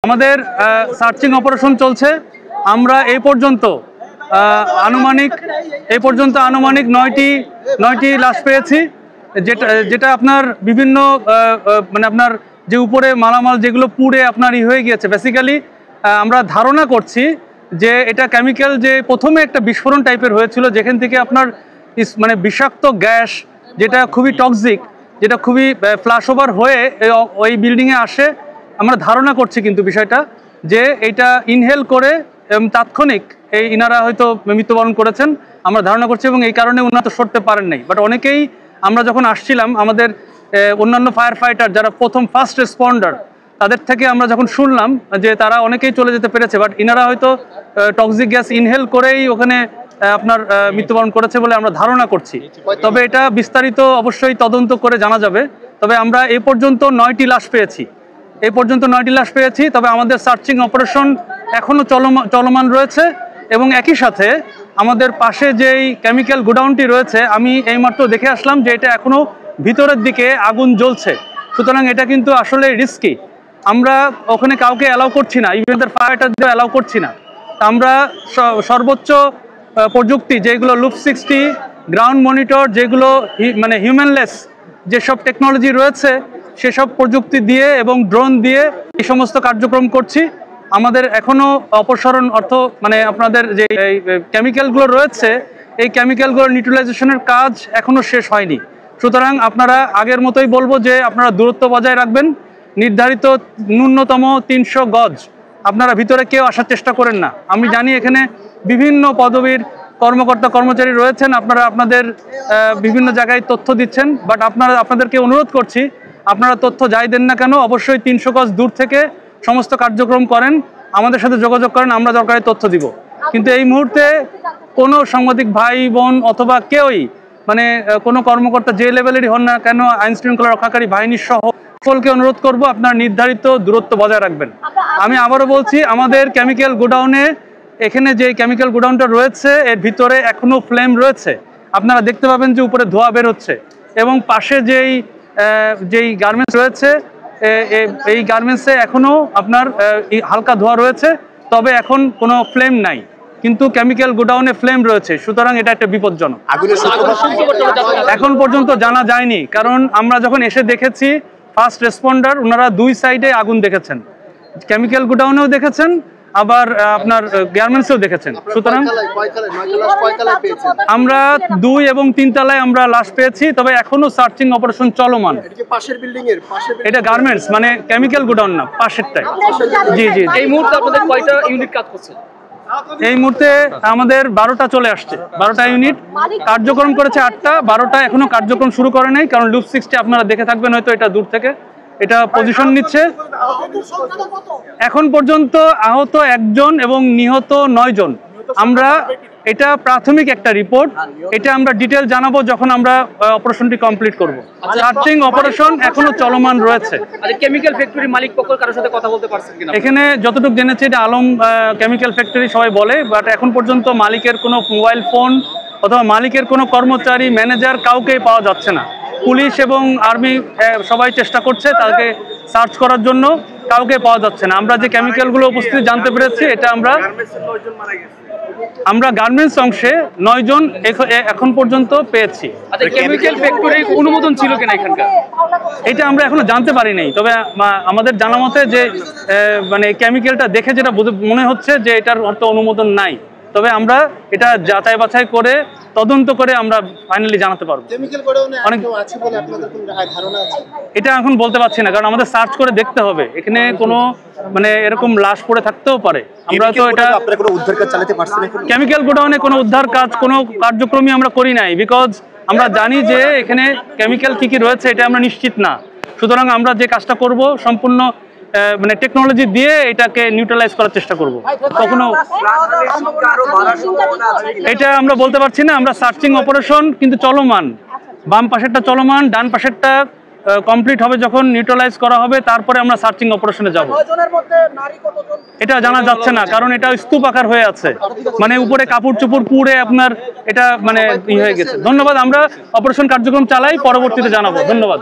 আমাদের searching operation চলছে। আমরা এই পর্যন্ত আনুমানিক 9টি লাশ পেয়েছি, যেটা আপনার বিভিন্ন মানে আপনার যে উপরে মালামাল যেগুলো পুড়ে আপনার হয়ে গিয়েছে। বেসিক্যালি আমরা ধারণা করছি যে এটা কেমিক্যাল, যে প্রথমে একটা বিস্ফোরণ টাইপের হয়েছিল যেখান থেকে আপনার মানে বিষাক্ত গ্যাস, যেটা খুবই টক্সিক, যেটা খুবই ফ্ল্যাশ ওভার হয়ে ওই বিল্ডিংয়ে আসে। আমরা ধারণা করছি কিন্তু বিষয়টা যে এটা ইনহেল করে তাৎক্ষণিক ইনারা হয়তো মৃত্যুবরণ করেছেন আমরা ধারণা করছি, এবং এই কারণে উন্নত সরতে পারেন নাই। বাট অনেকেই আমরা যখন আসছিলাম, আমাদের অন্যান্য ফায়ার ফাইটার যারা ফার্স্ট রেসপন্ডার, তাদের থেকে আমরা যখন শুনলাম যে তারা অনেকেই চলে যেতে পেরেছে, বাট ইনারা হয়তো টক্সিক গ্যাস ইনহেল করেই ওখানে আপনার মৃত্যুবরণ করেছে বলে আমরা ধারণা করছি। তবে এটা বিস্তারিত অবশ্যই তদন্ত করে জানা যাবে। তবে আমরা এই পর্যন্ত 9টি লাশ পেয়েছি। তবে আমাদের সার্চিং অপারেশন এখনও চলমান রয়েছে, এবং একই সাথে আমাদের পাশে যেই কেমিক্যাল গোডাউনটি রয়েছে, আমি এইমাত্র দেখে আসলাম যে এটা এখনও ভিতরের দিকে আগুন জ্বলছে। সুতরাং এটা কিন্তু আসলে রিস্কি। আমরা ওখানে কাউকে অ্যালাউ করছি না, ইভেন ফায়ারটারদের অ্যালাউ করছি না। আমরা সর্বোচ্চ প্রযুক্তি যেগুলো লুপ 60, গ্রাউন্ড মনিটর, যেগুলো মানে হিউম্যানলেস যেসব টেকনোলজি রয়েছে সেসব প্রযুক্তি দিয়ে এবং ড্রোন দিয়ে এই সমস্ত কার্যক্রম করছি। আমাদের এখনও অপসারণ মানে আপনাদের যে কেমিক্যালগুলো রয়েছে, এই কেমিক্যালগুলোর নিউট্রালাইজেশনের কাজ এখনও শেষ হয়নি। সুতরাং আপনারা আগের মতোই বলবো যে আপনারা দূরত্ব বজায় রাখবেন। নির্ধারিত ন্যূনতম 300 গজ আপনারা ভিতরে কেউ আসার চেষ্টা করেন না। আমি জানি এখানে বিভিন্ন পদবীর কর্মচারী রয়েছেন, আপনারা আপনাদের বিভিন্ন জায়গায় তথ্য দিচ্ছেন, বাট আপনাদেরকে অনুরোধ করছি, আপনারা তথ্য যাই দেন না কেন অবশ্যই 300 গজ দূর থেকে সমস্ত কার্যক্রম করেন, আমাদের সাথে যোগাযোগ করেন, আমরা দরকারি তথ্য দিব। কিন্তু এই মুহূর্তে কোনো সাংবাদিক ভাই বোন অথবা কেউই, মানে কোনো কর্মকর্তা যে লেভেলেরই হন না কেন, আইন শৃঙ্খলা রক্ষাকারী বাহিনীর সহ সকলকে অনুরোধ করব আপনারা নির্ধারিত দূরত্ব বজায় রাখবেন। আমি আবারও বলছি, আমাদের কেমিক্যাল গোডাউনে, এখানে যে কেমিক্যাল গোডাউনটা রয়েছে এর ভিতরে এখনো ফ্লেম রয়েছে। আপনারা দেখতে পাবেন যে উপরে ধোঁয়া বের হচ্ছে, এবং পাশে যেই গার্মেন্টস রয়েছে, এই গার্মেন্টসে এখনো আপনার হালকা ধোঁয়া রয়েছে, তবে এখন কোনো ফ্লেম নাই, কিন্তু কেমিক্যাল গোডাউনে ফ্লেম রয়েছে। সুতরাং এটা একটা বিপজ্জনক। এখন পর্যন্ত জানা যায়নি, কারণ আমরা যখন এসে দেখেছি ফার্স্ট রেসপন্ডার ওনারা 2 সাইডে আগুন দেখেছেন, কেমিক্যাল গোডাউনেও দেখেছেন, আবার আপনার গার্মেন্টসেও দেখেছেন। সুতরাং আমরা 2 এবং 3 তলায় আমরা লাশ পেয়েছি, তবে এখনো সার্চিং অপারেশন চলমান। এটা গার্মেন্টস মানে কেমিক্যাল গোডাউন না, পাশেরটাই। জি। এই মুহূর্তে আপনাদের কয়টা ইউনিট কাজ করছে? এই মুহূর্তে আমাদের 12টা চলে আসছে, 12টা ইউনিট কার্যক্রম করেছে। 8টা 12টা এখনো কার্যক্রম শুরু করে নাই, কারণ লুপ 60 আপনারা দেখে থাকবেন হয়তো, এটা দূর থেকে এটা পজিশন নিচ্ছে। এখন পর্যন্ত আহত 1 জন এবং নিহত 9 জন। আমরা এটা প্রাথমিক একটা রিপোর্ট, এটা আমরা ডিটেল জানাবো যখন আমরা অপারেশনটি কমপ্লিট করব। সার্চিং অপারেশন এখনো চলমান রয়েছে। কেমিক্যাল ফ্যাক্টরির মালিক পক্ষের কারোর সাথে কথা বলতে পারছেন কিনা? এখানে যতটুকু জেনেছি এটা আলম কেমিক্যাল ফ্যাক্টরি সবাই বলে, বাট এখন পর্যন্ত মালিকের কোনো মোবাইল ফোন অথবা মালিকের কোনো কর্মচারী, ম্যানেজার কাউকেই পাওয়া যাচ্ছে না। পুলিশ এবং আর্মি সবাই চেষ্টা করছে তাকে সার্চ করার জন্য, কাউকে পাওয়া যাচ্ছে না। আমরা যে কেমিক্যালগুলো উপস্থিত জানতে পেরেছি, এটা আমরা গার্মেন্টস অংশে 9 জন এখন পর্যন্ত পেয়েছি। কেমিক্যাল ফ্যাক্টরির অনুমোদন ছিল কিনা এখানকার, এটা আমরা এখনো জানতে পারি নাই। তবে আমাদের জানা মতে যে মানে কেমিক্যালটা দেখে যেটা মনে হচ্ছে যে এটার অর্থ অনুমোদন নাই। তবে আমরা এটা যাচাই বাছাই করে তদন্ত করে আমরা ফাইনালি জানাতে পারবো। এটা এখন বলতে পারছি না, কারণ আমাদের সার্চ করে দেখতে হবে। এখানে কোনো মানে এরকম লাশ পড়ে থাকতেও পারে। আমরা তো এটা কেমিক্যাল গোডাউনে কোনো উদ্ধার কাজ, কোনো কার্যক্রমই আমরা করি নাই, বিকজ আমরা জানি যে এখানে কেমিক্যাল কি রয়েছে এটা আমরা নিশ্চিত না। সুতরাং আমরা যে কাজটা করব সম্পূর্ণ মানে টেকনোলজি দিয়ে এটাকে নিউট্রালাইজ করার চেষ্টা করব। কখনো এটা আমরা বলতে পারছি না। আমরা সার্চিং অপারেশন কিন্তু চলমান, বাম পাশেরটা চলমান, ডান পাশেরটা কমপ্লিট হবে যখন নিউট্রালাইজ করা হবে, তারপরে আমরা সার্চিং অপারেশনে যাব। এটা জানা যাচ্ছে না, কারণ এটা স্তূপ আকার হয়ে আছে, মানে উপরে কাপড় চোপড় পুড়ে আপনার এটা মানে হয়ে গেছে। ধন্যবাদ। আমরা অপারেশন কার্যক্রম চালাই, পরবর্তীতে জানাবো। ধন্যবাদ।